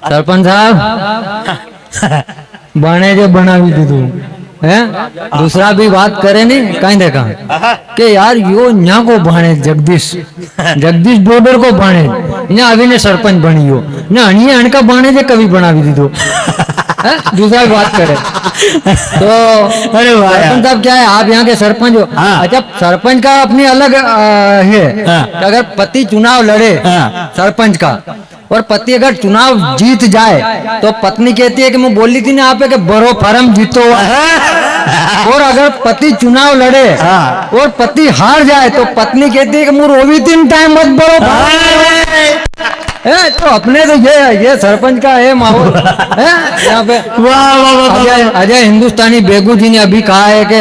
સરપંચ સાહેબ बने जो बनावी दीदू है दूसरा भी बात करे नहीं कहीं देखा कि यार यो न्या को भाणे जगदीश डोडर को भाणे न्या अभी ने सरपंच बनी हो ना अणिये अणका भाणे जे कवि बनावी दीदू दूसरा भी बात करे तो अरे सरपंच साहब क्या है आप यहाँ के सरपंच हो। अच्छा सरपंच का अपनी अलग है अगर पति चुनाव लड़े सरपंच का और पति अगर चुनाव जीत जाए तो पत्नी कहती है कि मैं बोली थी ना आप कि बड़ो फार्म जीतो और अगर पति चुनाव लड़े और पति हार जाए तो पत्नी कहती है कि मैं रोवी तीन टाइम मत बड़ो तो अपने तो ये सरपंच का है माहौल है यहाँ पे। अजय हिंदुस्तानी बेगू जी ने अभी कहा है कि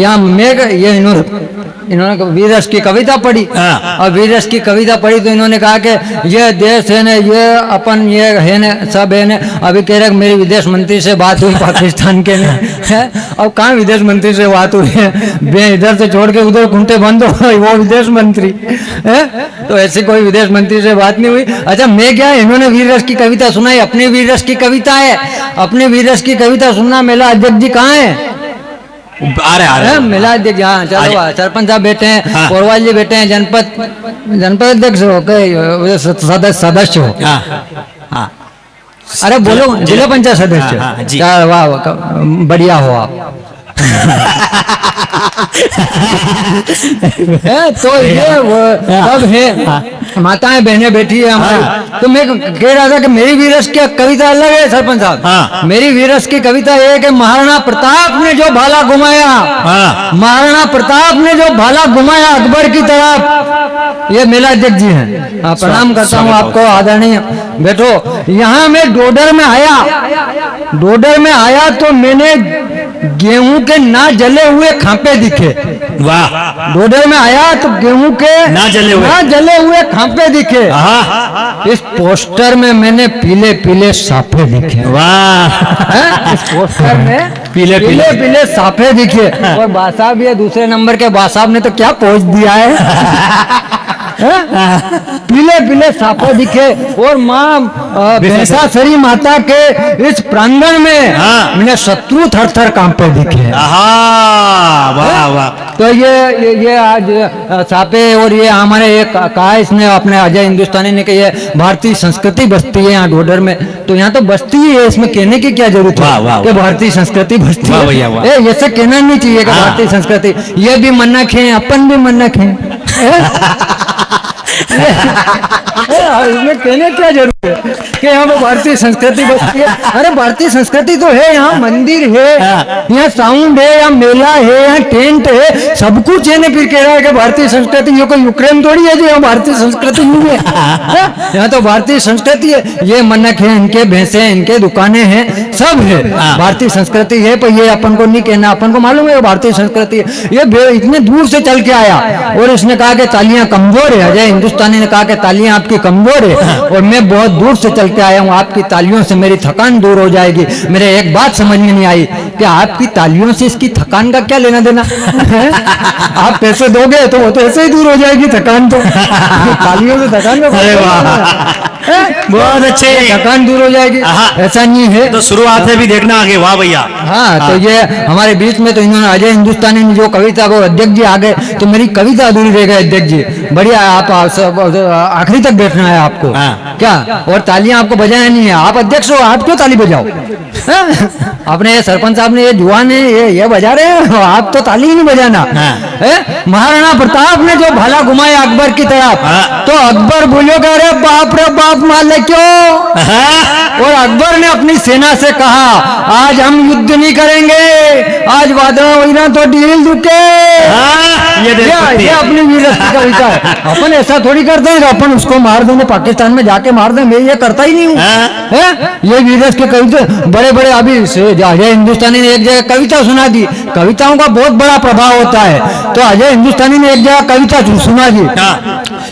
यहाँ मेघ ये इन्होंने वीरस की कविता पढ़ी और वीरस की कविता पढ़ी तो इन्होंने कहा कि ये देश है ने ये अपन ये है ने सब है ने अभी कह रहे मेरी विदेश मंत्री से बात हुई पाकिस्तान के ने है अब कहाँ विदेश मंत्री से बात हुई है इधर से छोड़ के उधर घूमते बंद हो वो विदेश मंत्री है तो ऐसी कोई विदेश मंत्री से बात नहीं हुई। अच्छा मैं क्या इन्होंने वीरस की कविता सुनाई अपने वीरस की कविता है अपने वीरस की कविता सुनना मेला अध्यक्ष जी कहाँ है आ रहे मिला अध्यक्ष हाँ चलो सरपंच साहब बैठे हैं कोरवाल जी बैठे हैं जनपद अध्यक्ष हो सदस्य हो अरे बोलो जिला पंचायत सदस्य वाह बढ़िया हो आप तो ये सब है माताएं बहनें बैठी है हमारी तो मैं कह रहा था कि मेरी वीरस की कविता अलग है सरपंच साहब मेरी वीरस की कविता ये है कि महाराणा प्रताप ने जो भाला घुमाया महाराणा प्रताप ने जो भाला घुमाया अकबर की तरफ ये मेला अध्यक्ष जी हैं प्रणाम करता हूँ आपको आदरणीय बैठो। यहाँ मैं डोडर में आया तो मैंने गेहूं के ना जले हुए खांपे दिखे। वाह डोडर में आया तो गेहूं के ना जले हुए खांपे दिखे। इस पोस्टर में मैंने पीले पीले साफे दिखे। वाह इस पोस्टर में पीले पीले साफे दिखे और बासाब ये दूसरे नंबर के बासाब ने तो क्या पोस्ट दिया है पीले पीले साफे दिखे और माँ भैंसासुरी माता के इस प्रांगण में मैंने शत्रु थर थर कांपे दिखे। वाह वाह तो ये आज साफे और ये हमारे एक कहा इसने अपने अजय हिंदुस्तानी ने कि ये भारतीय संस्कृति बस्ती है यहाँ डोडर में तो यहाँ तो बस्ती है इसमें कहने की क्या जरूरत है कि भारतीय संस्कृति बस्ती है ये सब कहना नहीं चाहिए कि भारतीय संस्कृति ये भी मन्नक है अपन भी मन्नक है इसमें कहने क्या जरूरत है कि यहाँ पे भारतीय संस्कृति बसती है। अरे भारतीय संस्कृति तो है यहाँ मंदिर है यहाँ साउंड है यहाँ मेला है यहाँ टेंट है सब कुछ है ना फिर कह रहा है कि भारतीय संस्कृति ये कोई यूक्रेन थोड़ी है जो यहाँ भारतीय संस्कृति नहीं है यहाँ तो भारतीय संस्कृति है ये मन्नक है इनके भैंसे इनके दुकानें हैं सब है भारतीय संस्कृति है पर ये अपन को नहीं कहना अपन को मालूम है भारतीय संस्कृति है ये इतने दूर से चल के आया और इसने कहा कि तालियां कमजोर है अजय हिंदुस्तानी ने कहा कि तालियां आपकी कमजोर है और मैं बहुत दूर से चल के आया हूँ आपकी तालियों से मेरी थकान दूर हो जाएगी। मेरे एक बात समझ में नहीं आई कि आपकी तालियों से इसकी थकान का क्या लेना देना आप पैसे दोगे तो वो तो ऐसे ही दूर हो जाएगी थकान तो तालियों से थकान का बहुत अच्छे थकान दूर हो जाएगी ऐसा नहीं है तो शुरुआत है भी देखना आगे। वाह भैया हाँ तो ये हमारे बीच में तो इन्होंने अजय हिंदुस्तानी ने जो कविता को अध्यक्ष जी आ गए तो मेरी कविता अधूरी रह गई अध्यक्ष जी बढ़िया आप आखिरी तक बैठना है आपको क्या और तालियां आपको बजाना नहीं है आप अध्यक्ष हो आप क्यों ताली बजाओ अपने ये सरपंच साहब ने ये जुआन है ये बजा रहे हैं आप तो ताली ही नहीं बजाना महाराणा प्रताप ने जो भाला घुमाया अकबर की तरफ तो अकबर बोलो कह रहे बाप रे बाप माले क्यों और अकबर ने अपनी सेना से कहा आज हम युद्ध नहीं करेंगे आज वादना वहीना तो डील दुके ये अपनी वीरस की कविता है अपन ऐसा थोड़ी करते हैं अपन उसको मार देंगे पाकिस्तान में जाके मार दें मैं ये करता ही नहीं हूँ ये वीरस के कविता बड़े बड़े अभी अजय हिंदुस्तानी ने एक जगह कविता सुना दी कविताओं का बहुत बड़ा प्रभाव होता है तो अजय हिंदुस्तानी ने एक जगह कविता सुना दी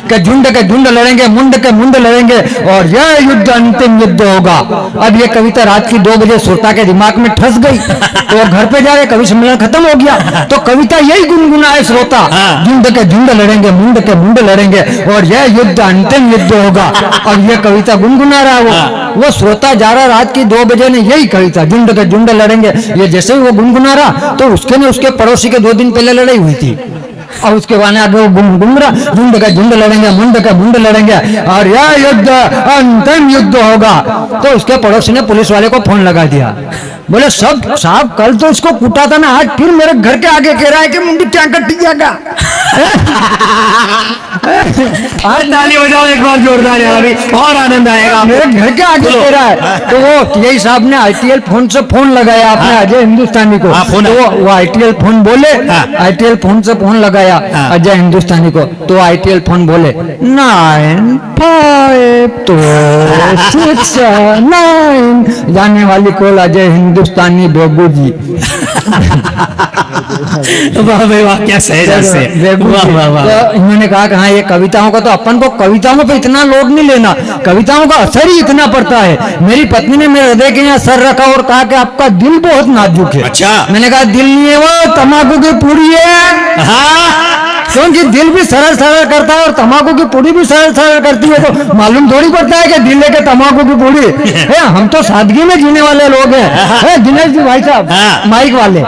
कि झुंड के झुंड लड़ेंगे, मुंड के मुंड लड़ेंगे और यह युद्ध अंतिम युद्ध होगा। अब ये कविता रात की 2 बजे श्रोता के दिमाग में ठस गई, तो घर पे जाके कवि सम्मेलन खत्म हो गया। तो कविता यही गुनगुनाए श्रोता, झुंड के झुंड लड़ेंगे, मुंड के मुंड लड़ेंगे और यह युद्ध अंतिम युद्ध होगा। अब ये कविता गुनगुना रहा वो श्रोता जा रहा रात की 2 बजे ने यही कविता, झुंड के झुंड लड़ेंगे, ये जैसे ही वो गुनगुना रहा तो उसके ने उसके पड़ोसी के 2 दिन पहले लड़ाई हुई थी और उसके बाद आगे वो गुनगुन रहा, झुंड का झुंड लड़ेंगे, मुंड का मुंड लड़ेंगे और यह युद्ध अंतिम युद्ध होगा। तो उसके पड़ोसी ने पुलिस वाले को फोन लगा दिया, बोले सब साहब कल तो इसको कूटा था ना, आज फिर मेरे घर के आगे कह रहा है कि मुंडी क्या कट जाएगा। आज ताली बजाओ एक बार जोरदार यार, अभी और आनंद आएगा। मेरे घर के आगे कह रहा है। तो वो यही साहब ने आईटीएल फोन से फोन लगाया अपने अजय हिंदुस्तानी को, तो वो आईटीएल फोन बोले, आईटीएल फोन से फोन लगाया अजय हिंदुस्तानी को, तो आईटीएल फोन बोले 95269 जाने वाली कॉल अजय हिंदुस्तानी बेगू जी। वाह भाई वाह, क्या सहज से, वाह वाह वाह। तो इन्होंने कहा कि हाँ ये कविताओं का तो अपन को कविताओं पे इतना लोड नहीं लेना, कविताओं का असर ही इतना पड़ता है। मेरी पत्नी ने मेरे हृदय के यहाँ सर रखा और कहा कि आपका दिल बहुत नाजुक है। अच्छा। मैंने कहा दिल नहीं है, वो तम्बाकू की पूरी है। हाँ क्योंकि दिल भी सरल सरल करता है और तम्बाकू की पूरी भी सरल सरल करती है, तो मालूम थोड़ी पड़ता है कि दिल लेके तम्बाकू की पूरी है। हम तो सादगी में जीने वाले लोग हैं। दिनेश जी भाई साहब, माइक वाले,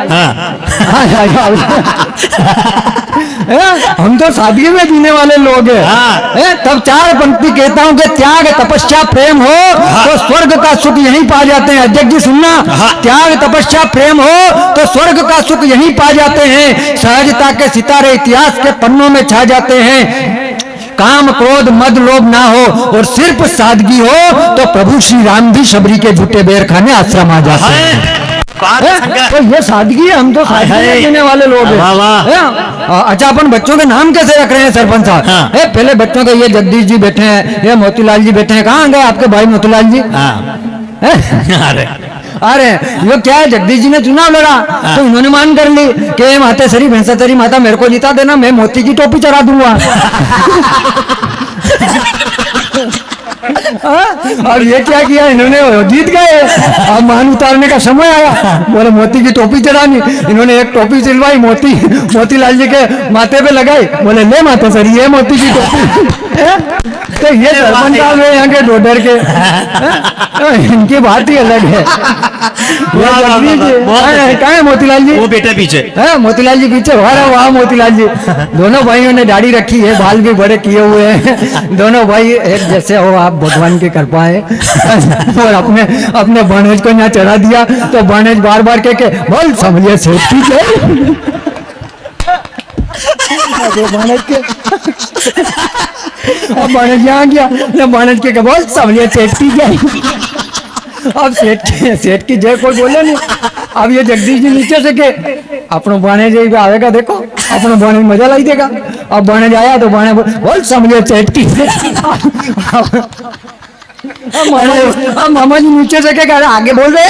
हम तो सादगी में जीने वाले लोग हैं। तब 4 पंक्ति कहता हूँ कि त्याग तपस्या प्रेम हो तो स्वर्ग का सुख यहीं पा जाते हैं। अध्यक्ष जी सुनना, त्याग तपस्या प्रेम हो तो स्वर्ग का सुख यहीं पा जाते हैं। सहजता के सितारे इतिहास के पन्नों में छा जाते हैं। काम क्रोध मद लोभ ना हो और सिर्फ सादगी हो तो प्रभु श्री राम भी शबरी के झूठे बेर खाने आश्रम आ जाते हैं। तो ये सादगी है, हम तो सादगी देने वाले लोग हैं। अच्छा अपन बच्चों के नाम कैसे रख रहे हैं सरपंच साहब? पहले बच्चों के ये जगदीश जी बैठे हैं, ये मोतीलाल जी बैठे हैं, कहाँ गए आपके भाई मोतीलाल जी? अरे ये क्या है, जगदीश जी ने चुनाव लड़ा तो इन्होंने मान कर ली कि मातेश्वरी भैंसाचरी माता मेरे को जिता देना, मैं मोती की टोपी चढ़ा दूंगा। और ये क्या किया इन्होंने, जीत गए। अब मान उतारने का समय आया, बोले मोती की टोपी चढ़ानी, इन्होंने एक टोपी सिलवाई, मोतीलाल जी के माथे पे लगाई, बोले ले माता सर ये मोती की टोपी। तो ये सरपंच साहब है यहाँ के डोडर के, इनकी बात ही अलग है। कहाँ है मोतीलाल जी? वो बेटा पीछे है, मोतीलाल जी पीछे। वाह मोतीलाल जी, दोनों भाइयों ने दाढ़ी रखी है, बाल भी बड़े किए हुए हैं, दोनों भाई एक जैसे हो, आप भगवान की कृपा है। और अपने बानेज को यहाँ चढ़ा दिया तो बानेज बार बार कह के बोल समझिए सेफ्टी के बानेज के, अब बानेज यहाँ गया, बानेज के बोल समझिए सेफ्टी के। अब सेठ की जय कोई बोले नहीं। अब ये जगदीश जी नीचे से के अपनो बाने जी आएगा, देखो अपनो बाने मजा लाई देगा। अब बाने आया तो बाने बोल समझे सेठ की। अब मामा जी नीचे से के आगे बोल रहे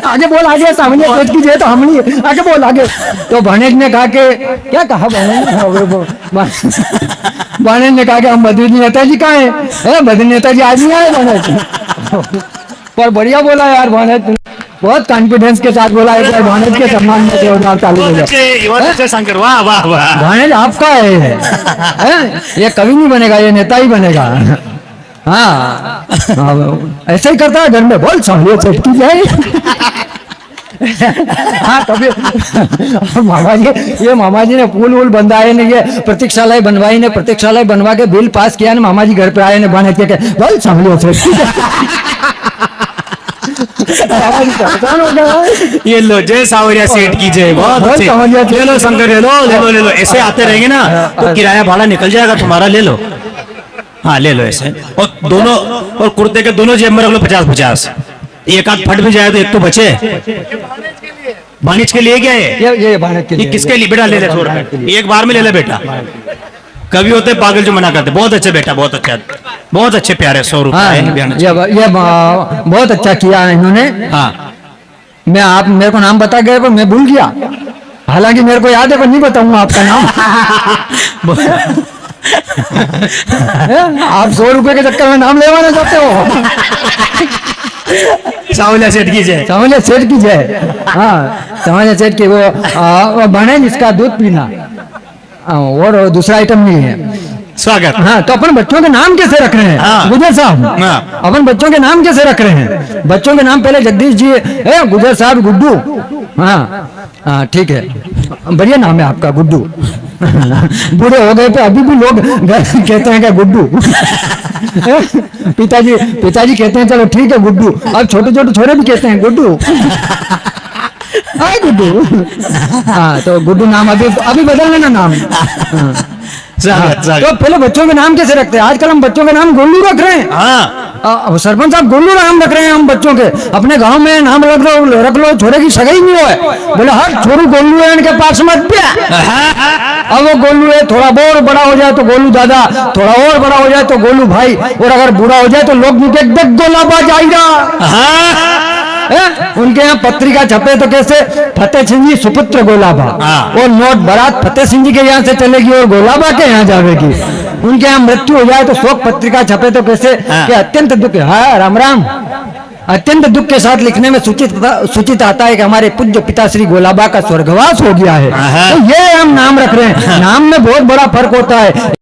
आगे बोल, आगे सामने सेठ की जय तो हम नहीं, आगे बोल आगे। तो भानेज ने कहा कि क्या कहा बानेज ने कहा कि हम बद्री नेताजी कहाँ है? बद्री नेताजी आज नहीं आए बानेज। पर बढ़िया बोला यार भानेज, बहुत कॉन्फिडेंस के साथ बोला है। भानेज के सम्मान में जोरदार ताली बजाओ। वाह वाह वाह, भानेज आपका है, ये कभी नहीं बनेगा, ये नेता ही बनेगा। हाँ ऐसे ही करता है घर में, बोल समझिए सेफ्टी जाए। हाँ कभी मामा जी ने पुल वूल बंधाए ने, ये प्रतीक्षालय बनवाई ने, प्रतीक्षालय बनवा के बिल पास किया ने, मामा जी घर पे आए ने बने के बोल समझिए सेफ्टी। ये लो जय सावरिया सेठ की जय, बहुत अच्छे। ले लो शंकर, ले लो ऐसे आते रहेंगे ना तो किराया भाड़ा निकल जाएगा तुम्हारा, ले लो। हाँ ले लो ऐसे, और दोनों और कुर्ते के दोनों जेब में रख लो 50-50, एक आध फट भी जाए तो एक तो बचे। बानिज के लिए क्या है? ये बानिज के लिए। किसके लिए? बेटा ले ले, छोड़ एक बार में ले ले बेटा। कभी होते पागल जो मना करते, बहुत अच्छे बेटा, बहुत अच्छा, बहुत अच्छे प्यारे 100 रुपए। ये बहुत अच्छा किया इन्होंने। हाँ मैं आप मेरे को नाम बता गए पर मैं भूल गया। हालांकि मेरे को याद है पर नहीं बताऊंगा आपका नाम। आप 100 रुपए के चक्कर में नाम लेवाना चाहते हो? सावलिया सेठ की जय। सावलिया सेठ की जय। हाँ, सावलिया सेठ की वो बने जिसका दूध पीना, और दूसरा आइटम नहीं है। स्वागत। हाँ, तो अपन बच्चों के नाम कैसे रख रहे हैं? हाँ। गुजर साहब, हाँ। अपन बच्चों के नाम कैसे रख रहे हैं? बच्चों के नाम पहले जगदीश जी, गुजर साहब, गुड्डू। हाँ हाँ, ठीक है, बढ़िया नाम है आपका, गुड्डू। बूढ़े हो गए तो अभी भी लोग कहते हैं क्या गुड्डू। पिताजी कहते हैं चलो ठीक है गुड्डू, अब छोटे छोटे छोरे भी कहते हैं गुड्डू। हाय गुड्डू। हाँ, तो गुड्डू नाम अभी बदल लेना नाम। हाँ। तो पहले बच्चों के नाम कैसे रखते हैं? आजकल हम बच्चों के नाम गोलू रख रहे हैं। सरपंच साहब, गोलू नाम रख रहे हैं हम बच्चों के। अपने गांव में नाम रख लो, छोरे की सगाई नहीं हो, बोले हर छोरू गोलू है इनके पास मत पे। अब वो गोलू है, थोड़ा और बड़ा हो जाए तो गोलू दादा, थोड़ा और बड़ा हो जाए तो गोलू भाई, और अगर बूढ़ा हो जाए तो लोग देख गोलाबा जाएगा। उनके यहाँ पत्रिका छपे तो कैसे, फतेह सिंह जी सुपुत्र गोलाबा, और नोट बारात फतेह सिंह जी के यहाँ से चलेगी और गोलाबा के यहाँ जाएगी। उनके यहाँ मृत्यु हो जाए तो शोक पत्रिका छपे तो कैसे, कि अत्यंत दुख। हाँ, राम राम। अत्यंत दुख के साथ लिखने में सूचित आता है कि हमारे पूज्य पिता श्री गोलाबा का स्वर्गवास हो गया है। तो ये हम नाम रख रहे हैं। नाम में बहुत बड़ा फर्क होता है।